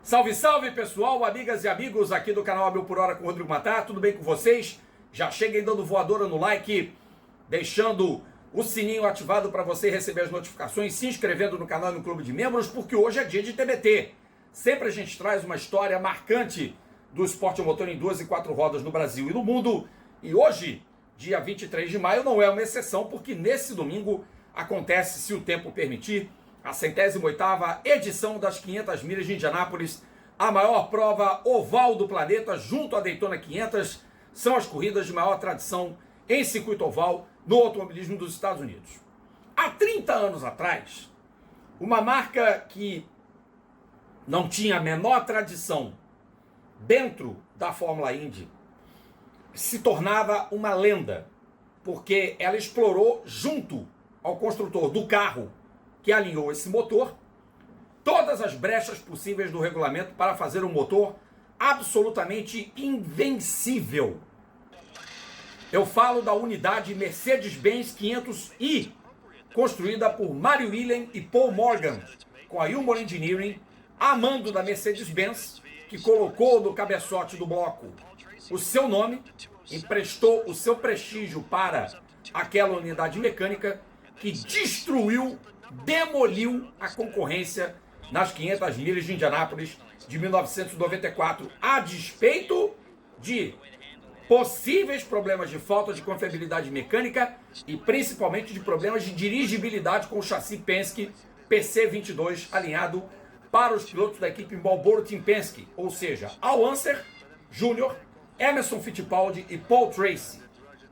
Salve, salve pessoal, amigas e amigos aqui do canal A Mil por Hora com o Rodrigo Matar, tudo bem com vocês? Já cheguem dando voadora no like, deixando o sininho ativado para você receber as notificações, se inscrevendo no canal e no clube de membros, porque hoje é dia de TBT. Sempre a gente traz uma história marcante do esporte motor em 2 e 4 rodas no Brasil e no mundo. E hoje, dia 23 de maio, não é uma exceção, porque nesse domingo acontece, se o tempo permitir, a 108ª edição das 500 milhas de Indianápolis, a maior prova oval do planeta, junto à Daytona 500, são as corridas de maior tradição em circuito oval no automobilismo dos Estados Unidos. Há 30 anos atrás, uma marca que não tinha a menor tradição dentro da Fórmula Indy se tornava uma lenda, porque ela explorou, junto ao construtor do carro que alinhou esse motor, todas as brechas possíveis do regulamento para fazer um motor absolutamente invencível. Eu falo da unidade Mercedes-Benz 500i, construída por Mario William e Paul Morgan, com a Ulmor Engineering, a mando da Mercedes-Benz, que colocou no cabeçote do bloco o seu nome, emprestou o seu prestígio para aquela unidade mecânica que destruiu, demoliu a concorrência nas 500 milhas de Indianápolis de 1994, a despeito de possíveis problemas de falta de confiabilidade mecânica e principalmente de problemas de dirigibilidade com o chassi Penske PC22 alinhado para os pilotos da equipe Marlboro Team Penske, ou seja, Al Unser Jr., Emerson Fittipaldi e Paul Tracy.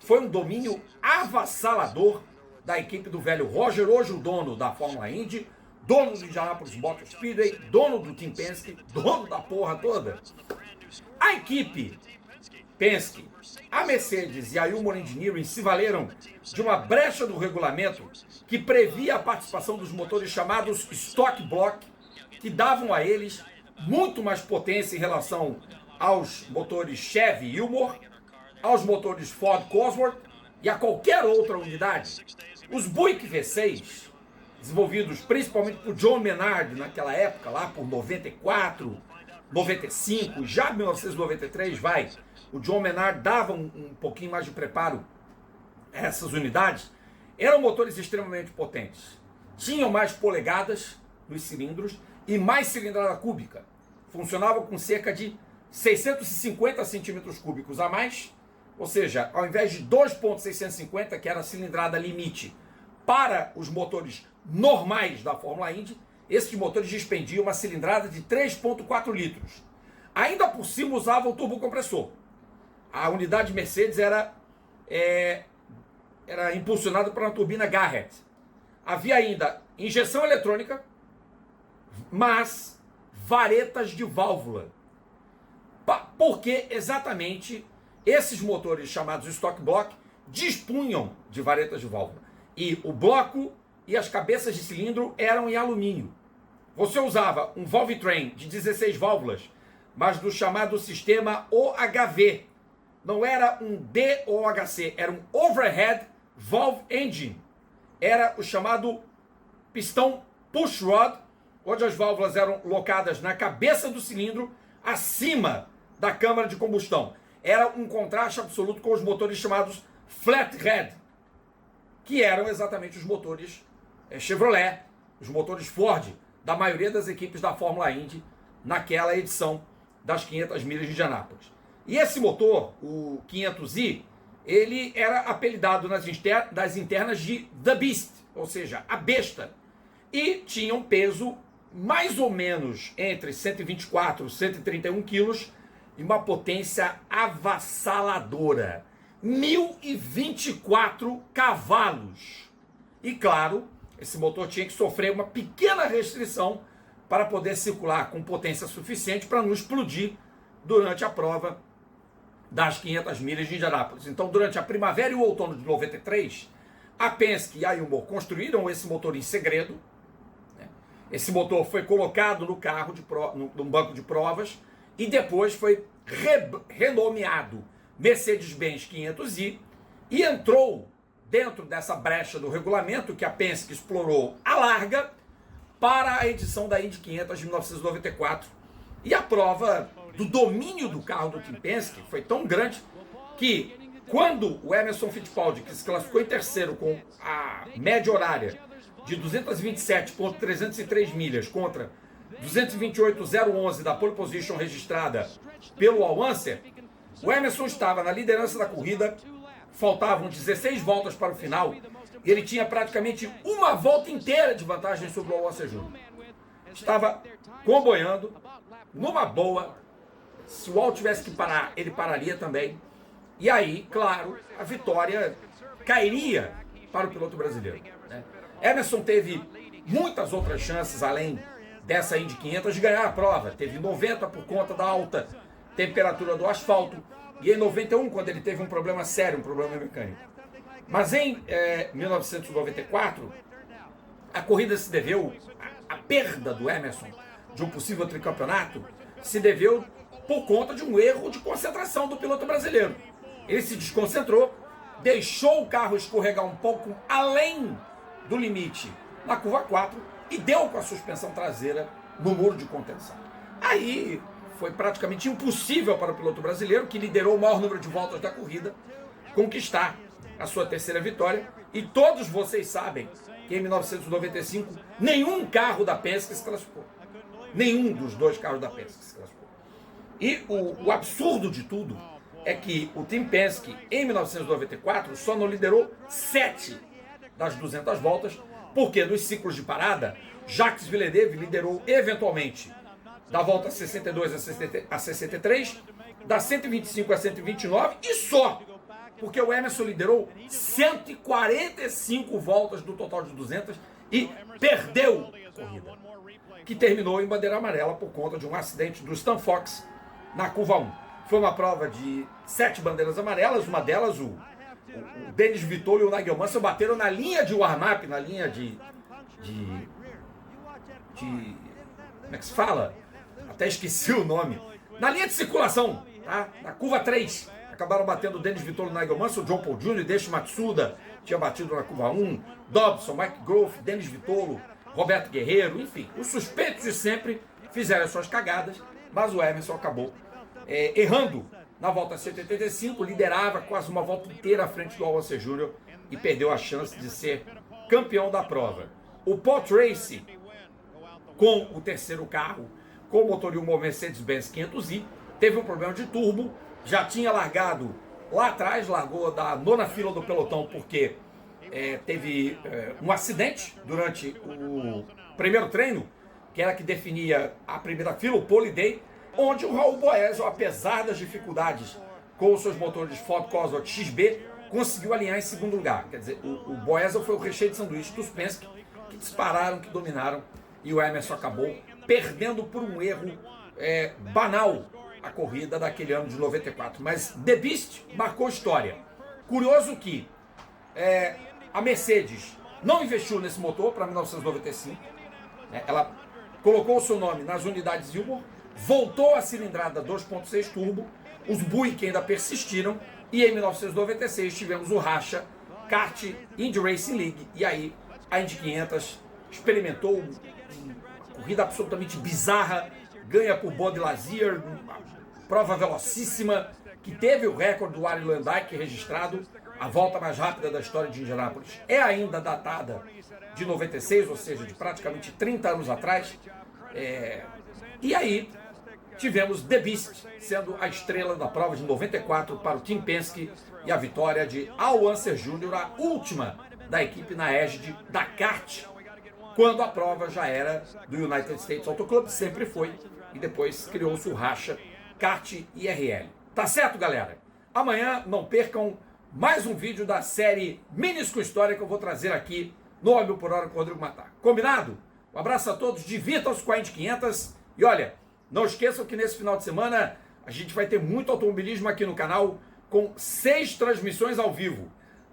Foi um domínio avassalador da equipe do velho Roger, hoje o dono da Fórmula Indy, dono do Indianapolis Motor Speedway, dono do Team Penske, dono da porra toda. A equipe Penske, a Mercedes e a Ulmor Engineering se valeram de uma brecha do regulamento que previa a participação dos motores chamados Stock Block, que davam a eles muito mais potência em relação aos motores Chevy e Ulmor, aos motores Ford Cosworth e a qualquer outra unidade. Os Buick V6, desenvolvidos principalmente por John Menard naquela época, lá por 94, 95, já 1993, o John Menard dava um pouquinho mais de preparo a essas unidades, eram motores extremamente potentes. Tinham mais polegadas nos cilindros e mais cilindrada cúbica. Funcionavam com cerca de 650 centímetros cúbicos a mais, ou seja, ao invés de 2.650, que era a cilindrada limite para os motores normais da Fórmula Indy, esses motores dispendiam uma cilindrada de 3.4 litros. Ainda por cima usavam turbocompressor. A unidade Mercedes era impulsionada por uma turbina Garrett. Havia ainda injeção eletrônica, mas varetas de válvula. Porque exatamente esses motores chamados Stock Block dispunham de varetas de válvula. E o bloco e as cabeças de cilindro eram em alumínio. Você usava um valve train de 16 válvulas, mas do chamado sistema OHV. Não era um DOHC, era um Overhead Valve Engine. Era o chamado pistão push rod, onde as válvulas eram locadas na cabeça do cilindro, acima da câmara de combustão. Era um contraste absoluto com os motores chamados flathead, que eram exatamente os motores Chevrolet, os motores Ford, da maioria das equipes da Fórmula Indy, naquela edição das 500 milhas de Indianápolis. E esse motor, o 500i, ele era apelidado das internas de The Beast, ou seja, a besta, e tinha um peso mais ou menos entre 124 e 131 quilos e uma potência avassaladora, 1024 cavalos. E claro, esse motor tinha que sofrer uma pequena restrição para poder circular com potência suficiente para não explodir durante a prova das 500 milhas de Indianápolis. Então, durante a primavera e o outono de 93, a Penske e a Ulmor construíram esse motor em segredo. Esse motor foi colocado no carro, num banco de provas, e depois foi renomeado Mercedes-Benz 500i e entrou dentro dessa brecha do regulamento que a Penske explorou à larga para a edição da Indy 500 de 1994, E a prova do domínio do carro do Tim Penske foi tão grande que quando o Emerson Fittipaldi, que se classificou em terceiro com a média horária de 227,303 milhas contra 228,011 da pole position registrada pelo Al Unser, o Emerson estava na liderança da corrida, faltavam 16 voltas para o final, e ele tinha praticamente uma volta inteira de vantagem sobre o Al Unser Jr. Estava comboiando, numa boa, se o Al tivesse que parar, ele pararia também, e aí, claro, a vitória cairia para o piloto brasileiro, né? Emerson teve muitas outras chances, além dessa Indy 500, de ganhar a prova. Teve 90 por conta da alta temperatura do asfalto, e em 91, quando ele teve um problema sério, um problema mecânico. Mas em 1994, a corrida se deveu, a perda do Emerson de um possível tricampeonato, se deveu por conta de um erro de concentração do piloto brasileiro. Ele se desconcentrou, deixou o carro escorregar um pouco além do limite na curva 4 e deu com a suspensão traseira no muro de contenção. Aí foi praticamente impossível para o piloto brasileiro, que liderou o maior número de voltas da corrida, conquistar a sua terceira vitória. E todos vocês sabem que em 1995 nenhum carro da Penske se classificou. Nenhum dos dois carros da Penske se classificou. E o absurdo de tudo é que o Tim Penske, em 1994, só não liderou 7 das 200 voltas, porque nos ciclos de parada, Jacques Villeneuve liderou eventualmente da volta 62 a 63, da 125 a 129 e só, porque o Emerson liderou 145 voltas do total de 200 e perdeu a corrida, que terminou em bandeira amarela por conta de um acidente do Stan Fox na curva 1. Foi uma prova de 7 bandeiras amarelas, uma delas o Denis Vitolo e o Nigel Mansell bateram na linha de warm-up, na linha de como é que se fala? Até esqueci o nome. Na linha de circulação, tá? Na curva 3. Acabaram batendo o Denis Vitolo e o Nigel Mansell, o John Paul Jr., Deishi Matsuda tinha batido na curva 1, Dobson, Mike Grove, Denis Vitolo, Roberto Guerreiro, enfim. Os suspeitos de sempre fizeram as suas cagadas, mas o Emerson acabou errando na volta 185, liderava quase uma volta inteira à frente do Al Unser Jr. e perdeu a chance de ser campeão da prova. O Paul Tracy, com o terceiro carro, com o motor de uma Mercedes-Benz 500i, teve um problema de turbo, já tinha largado lá atrás, largou da 9ª fila do pelotão porque teve um acidente durante o primeiro treino, que era que definia a primeira fila, o Pole Day, onde o Raul Boesel, apesar das dificuldades com os seus motores Ford Cosworth XB, conseguiu alinhar em segundo lugar. Quer dizer, o Boesel foi o recheio de sanduíche dos Penske, que dispararam, que dominaram, e o Emerson acabou perdendo por um erro banal a corrida daquele ano de 94. Mas The Beast marcou história. Curioso que a Mercedes não investiu nesse motor para 1995, ela colocou o seu nome nas unidades Wilmore, voltou a cilindrada 2.6 turbo, os Buick ainda persistiram, e em 1996 tivemos o racha Kart Indy Racing League, e aí a Indy 500 experimentou uma corrida absolutamente bizarra, ganha por Bud Lazier, uma prova velocíssima, que teve o recorde do Arie Luyendyk registrado, a volta mais rápida da história de Indianápolis. É ainda datada de 96, ou seja, de praticamente 30 anos atrás. E aí tivemos The Beast sendo a estrela da prova de 94 para o Tim Penske e a vitória de Al Unser Jr., a última da equipe na égide da kart, quando a prova já era do United States Auto Club, sempre foi, e depois criou-se o racha Kart IRL. Tá certo, galera? Amanhã não percam mais um vídeo da série Minis com História que eu vou trazer aqui no Homem por Hora com o Rodrigo Matar. Combinado? Um abraço a todos, divirtam-se com a Indy 500 e olha, não esqueçam que nesse final de semana a gente vai ter muito automobilismo aqui no canal com 6 transmissões ao vivo.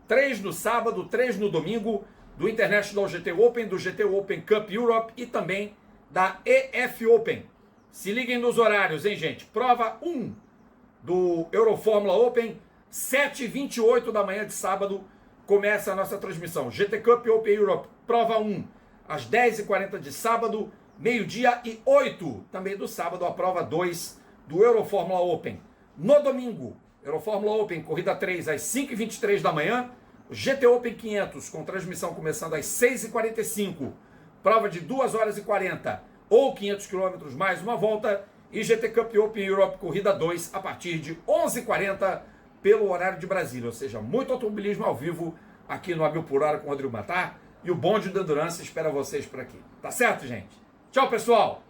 3 no sábado, 3 no domingo, do International GT Open, do GT Open Cup Europe e também da EF Open. Se liguem nos horários, hein, gente? Prova 1 do Eurofórmula Open, 7h28 da manhã de sábado, começa a nossa transmissão. GT Cup Open Europe, prova 1, às 10h40 de sábado, 12h08, também do sábado, a prova 2 do Eurofórmula Open. No domingo, Eurofórmula Open, corrida 3, às 5h23 da manhã, GT Open 500, com transmissão começando às 6h45, prova de 2h40, ou 500 km mais uma volta, e GT Cup Open Europe, corrida 2, a partir de 11h40, pelo horário de Brasília, ou seja, muito automobilismo ao vivo, aqui no Abil por Hora com o Rodrigo Matar, e o bonde do Endurance espera vocês por aqui. Tá certo, gente? Tchau, pessoal!